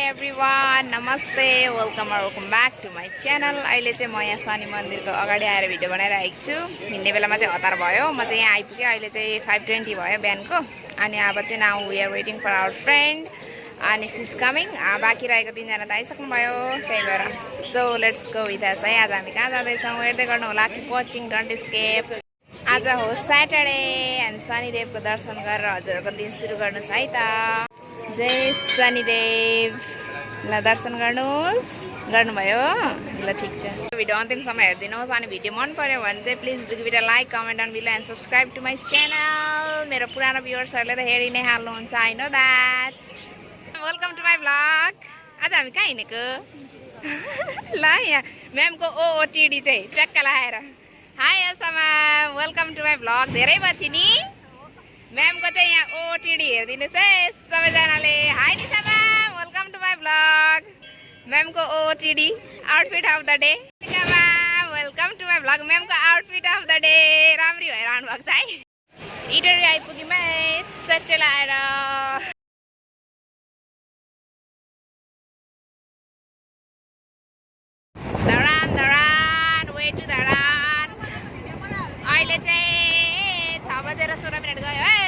Everyone नमस्ते welcome back to my channel. अहिले चाहिँ म यहाँ शनि मन्दिरको अगाडि आएर भिडियो बनाइरहेको छु। हिँड्ने बेलामा चाहिँ हतार भयो। म चाहिँ यहाँ आइपुगेँ। अहिले चाहिँ 5:20 भयो बिहानको। अनि अब चाहिँ now we are waiting for our friend अनि सी इज कमिङ। बाँकी रहेको 3जना त आइसक्नुभयो। त्यही भएर so let's go with us है। आज हामी कहाँ जाँदैछौँ हेर्दै गर्नु होला। Keep watching, don't skip. आज हो स्याटरडे अनि शनिदेवको दर्शन गरेर हजुरहरूको दिन सुरु गर्नुहोस् है त। जय शनिदेव। ल दर्शन गर्नुभयो ल ठिक छ। भिडियो अन्तिमसम्म हेरिदिनुहोस् अनि भिडियो मन पर्यो भने चाहिँ please do give it a like, comment on below and subscribe to my channel. मेरो पुरानो भ्युअर्सहरूले त हेरि नै हाल्नुहुन्छ, I know that. Welcome to my vlog. आज हामी कहाँ हिँडेको ल यहाँ म्यामको ओओटिडी चाहिँ ट्याक्क लगाएर। Hi Elsa ma'am, welcome to my vlog. धेरै भयो नि म्यामको चाहिँ यहाँ ओटिडी हेरिदिनुहोस् है सबैजनाले। Hi Nisha ma'am, welcome to my vlog. म्यामको OOTD outfit of the day. Ma'am welcome to my vlog. म्यामको आउटफिट अफ द डे राम्री भएर आउनुभएको छ है। इटरी आइपुग्यौँ है सट्टे लाएर। Dharan way to Dharan. अहिले चाहिँ 6:16 गयो है।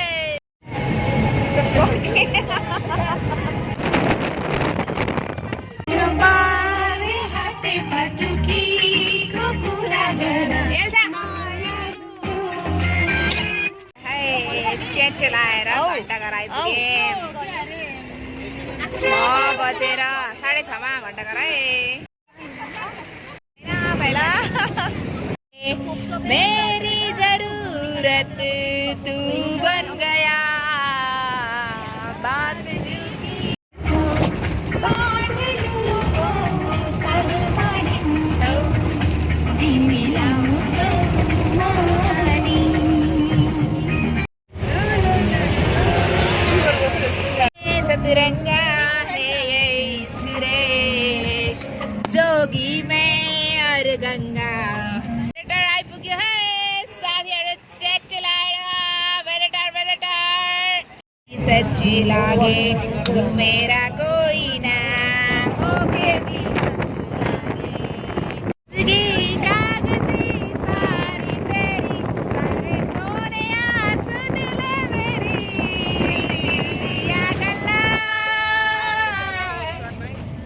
चेट लाएर घन्टाघर आइपुगेँ। 6:06:30मा घन्टाघर है। मेरी जरूरत तू बन गया बात दिल की। सतरंगा है ये जोगी में और गंगा। आइपुग्यो है साथीहरू चेट लाएर। सच्ची लागे मेरा कोई ना ओके भी सच्ची लागे कागजी सारी तेरी सारे सोने सुन ले मेरी या गल्ला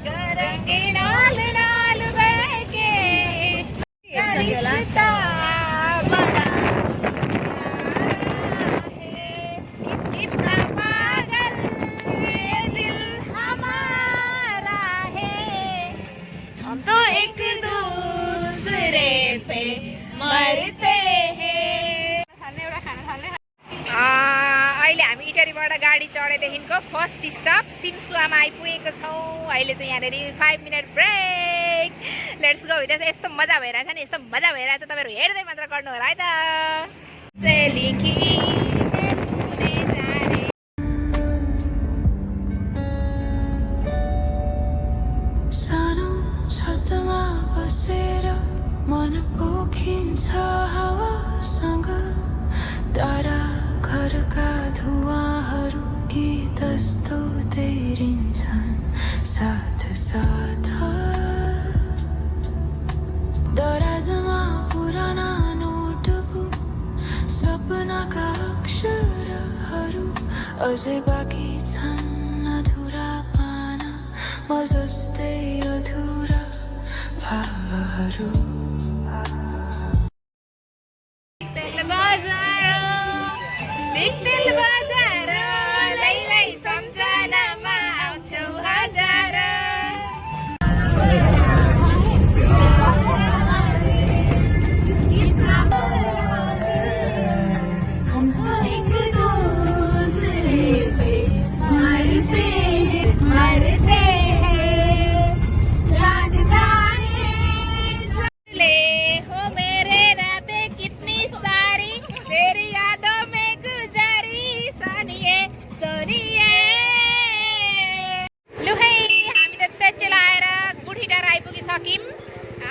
करेंगे नाल नाल बैठे रिश्ता बड़ा कितना पागल ये दिल हमारा है। हम तो एक दूसरे पे मरते हैं। अहिले हामी इटरीबाट गाडी चढेदेखिको फर्स्ट स्टप सिमसुवामा आइपुगेको छौँ। अहिले चाहिँ यहाँनिर 5 minute break. Let's go with यस्तो मजा भइरहेछ नि, यस्तो मजा भइरहेछ। तपाईँहरू हेर्दै मात्र गर्नु होला है त। सानो छतमा बसेर मन पोखिन्छ हावासँग। टाढा घरका धुवाहरू गीत जस्तो तेरिन्छन् साथ साथ। दराजमा पुराना नोटबुक सपनाका अक्षरहरू अझै बाँकी छन् अधुरा पान म जस्तै अधुरा भावहरू।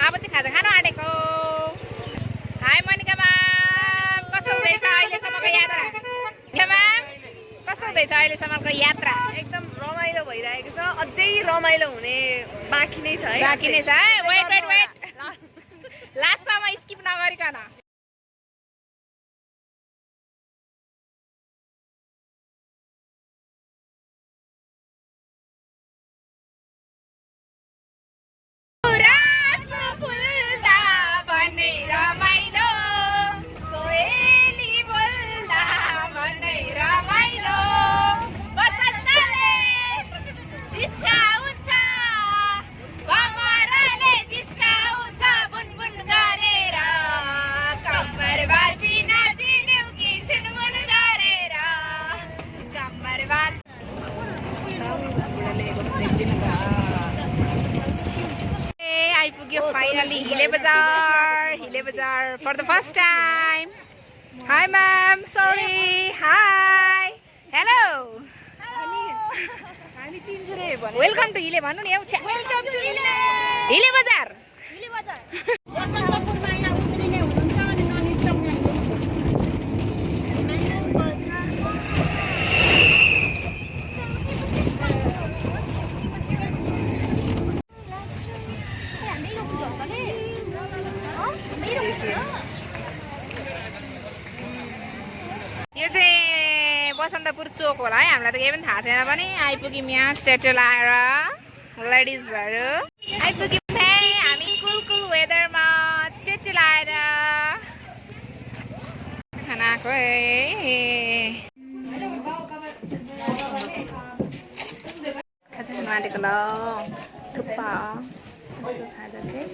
अब चाहिँ खाजा खानु आँटेको। हाई मनिका म्याम, कस्तो हुँदैछ अहिलेसम्मको यात्रा? म्याम कस्तो हुँदैछ अहिलेसम्मको यात्रा? एकदम रमाइलो भइरहेको छ। अझ चाहिँ रमाइलो हुने बाँकी नै छ है बाँकी नै छ है वेट वेट वेट लास्टसम्म स्किप नगरिकन आइपुग्यो फाइनली हिले बजार for the first time. Hi ma'am, sorry. Hi. Hello. हामी तीनजने भने Welcome to हिले भन्नु निeu. Welcome to हिले बजार. बसन्तपुरमा यहाँ उत्रिने हुनुहुन्छ अनि ननिस्टम यो चाहिँ बसन्तपुर चोक होला है हामीलाई त केही पनि थाहा छैन पनि आइपुग्यौँ यहाँ चेटो लाएर लेडिजहरू आइपुग्यौँ है हामी कुल वेदरमा चेटो लाएर खानाको खाजा माटेको ल थुक्पा खाजा चाहिँ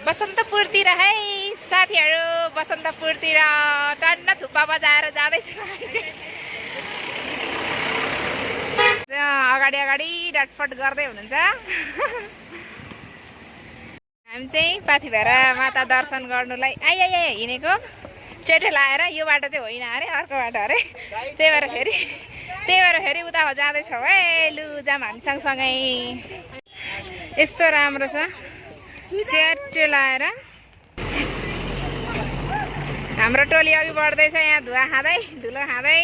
बसन्तपुरतिर है साथीहरू बसन्तपुरतिर टन्न थुक्पा बजाएर जाँदैछु अगाडि अगाडि डटफट गर्दै हुनुहुन्छ हामी चाहिँ पाथी भएर माता दर्शन गर्नुलाई हिँडेको चेटो लाएर यो बाटो चाहिँ होइन अरे अर्को बाटो अरे त्यही भएर फेरि उता जाँदैछौँ है लु जाम हामी सँगसँगै यस्तो राम्रो छ चेटो लाएर हाम्रो टोली अघि बढ्दैछ यहाँ धुवा खाँदै धुलो खाँदै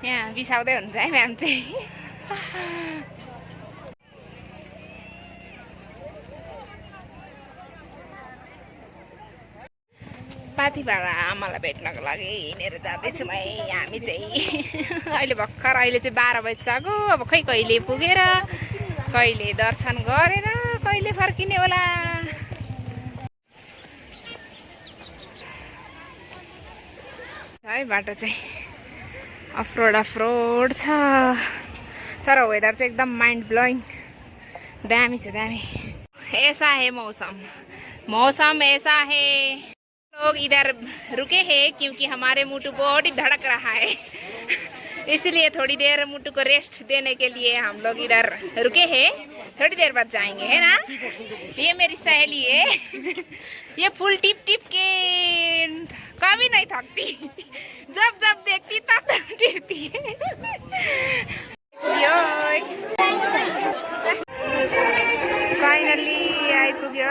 यहाँ बिसाउँदै हुन्छ है म्याम चाहिँ पाथिभाडा आमालाई भेट्नको लागि हिँडेर जाँदैछौँ है हामी चाहिँ अहिले भर्खर अहिले चाहिँ 12 बजिसक्यो अब खै कहिले पुगेर कहिले दर्शन गरेर कहिले फर्किने होला है बाटो चाहिँ अफरोड छ तर वेदर चाहिँ एकदम माइन्ड ब्लोइङ दामी छ दामी ऐसा है मौसम ऐसा है लोग इधर रुके हैं क्योंकि हमारे मुट्ठू बहुत ही धड़क रहा है इसलिए थोड़ी देर मुट्ठू को रेस्ट देने के लिए हम लोग इधर रुके हैं थोड़ी देर बाद जाएंगे है ना ये मेरी सहेली है ये फुल टिप के कभी नहीं थकती जब देखती तब टिपती है फाइनली आइपुग्यो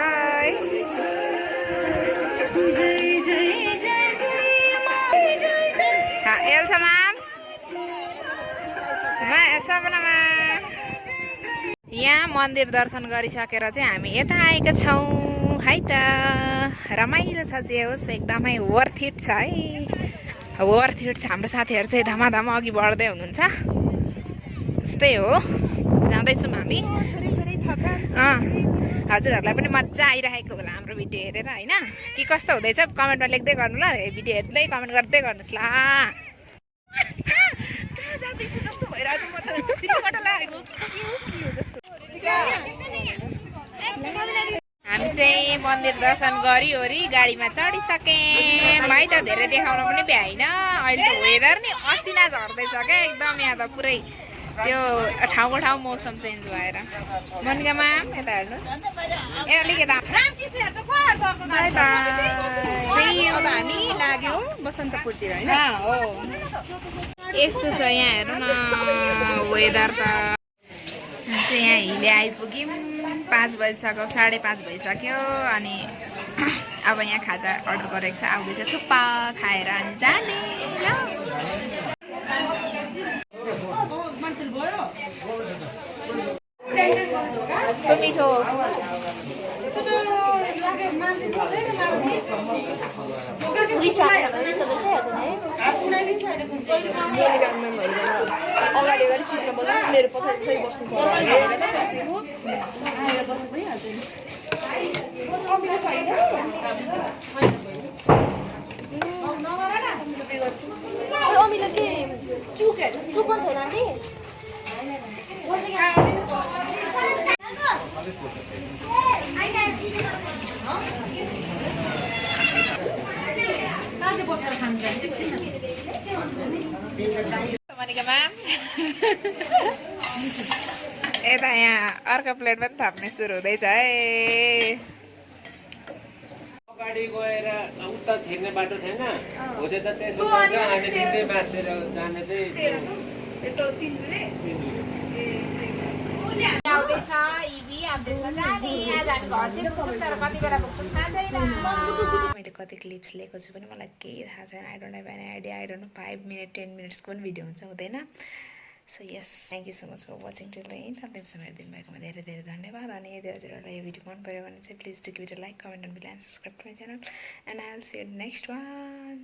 यहाँ मन्दिर दर्शन गरिसकेर चाहिँ हामी यता आएका छौँ है त रमाइलो छ जे होस् एकदमै वर्थ इट छ है वर्थ इट छ हाम्रो साथीहरू चाहिँ धमाधम अघि बढ्दै हुनुहुन्छ यस्तै हो जाँदैछौँ हामी हजुरहरूलाई पनि मजा आइरहेको होला हाम्रो भिडियो हेरेर होइन कि कस्तो हुँदैछ कमेन्टमा लेख्दै गर्नु ल भिडियो हेर्दै कमेन्ट गर्दै गर्नुहोस् ल हामी चाहिँ मन्दिर दर्शन गरिओरी गाडीमा चढिसकेँ भाइ त धेरै देखाउन पनि भ्याइन अहिले त वेदर नि असिना झर्दैछ क्या एकदम यहाँ त पुरै त्यो ठाउँको ठाउँ मौसम चेन्ज भएर मनगामा यता हेर्नुहोस् ए अलिक यता बाई बाई अब हामी लाग्यौँ बसन्तपुरतिर होइन हो यस्तो छ यहाँ हेर्नु न वेदर त चाहिँ यहाँ हिले आइपुग्यौँ 5 बजिसक्यो 5:30 भइसक्यो अनि अब यहाँ खाजा अर्डर गरेको छ आउँदैछ थुक्पा खाएर अनि जाने ल कस्तो मिठो अगाडि गएर सिटमा बस्नु मेरो पछाडि चाहिँ बस्नु अमिलो के चुकन छैन आन्टी यता यहाँ अर्को प्लेट पनि थप्ने सुरु हुँदैछ है अगाडि गएर उता छिर्ने बाटो थिएन हो त्यो त त्यसो गर्छ अनि सिधै मासेर जाने चाहिँ आउँदैछ इभी आउँदैछ जाने आज हामी घर चाहिँ पुग्छौँ तर कति बेला पुग्छौँ थाहा छैन मैले कति क्लिप्स लिएको छु पनि मलाई केही थाहा छैन I don't have any idea I don't know 5 minute 10 मिनट्सको पनि भिडियो हुन्छ हुँदैन so yes thank you so much for watching till the end अन्तिमसम्म हेरिदिनु भएकोमा धेरै धेरै धन्यवाद अनि यदि हजुरहरूलाई यो भिडियो मन पऱ्यो भने चाहिँ please do give it a like comment and below and subscribe to my channel and I will see you next one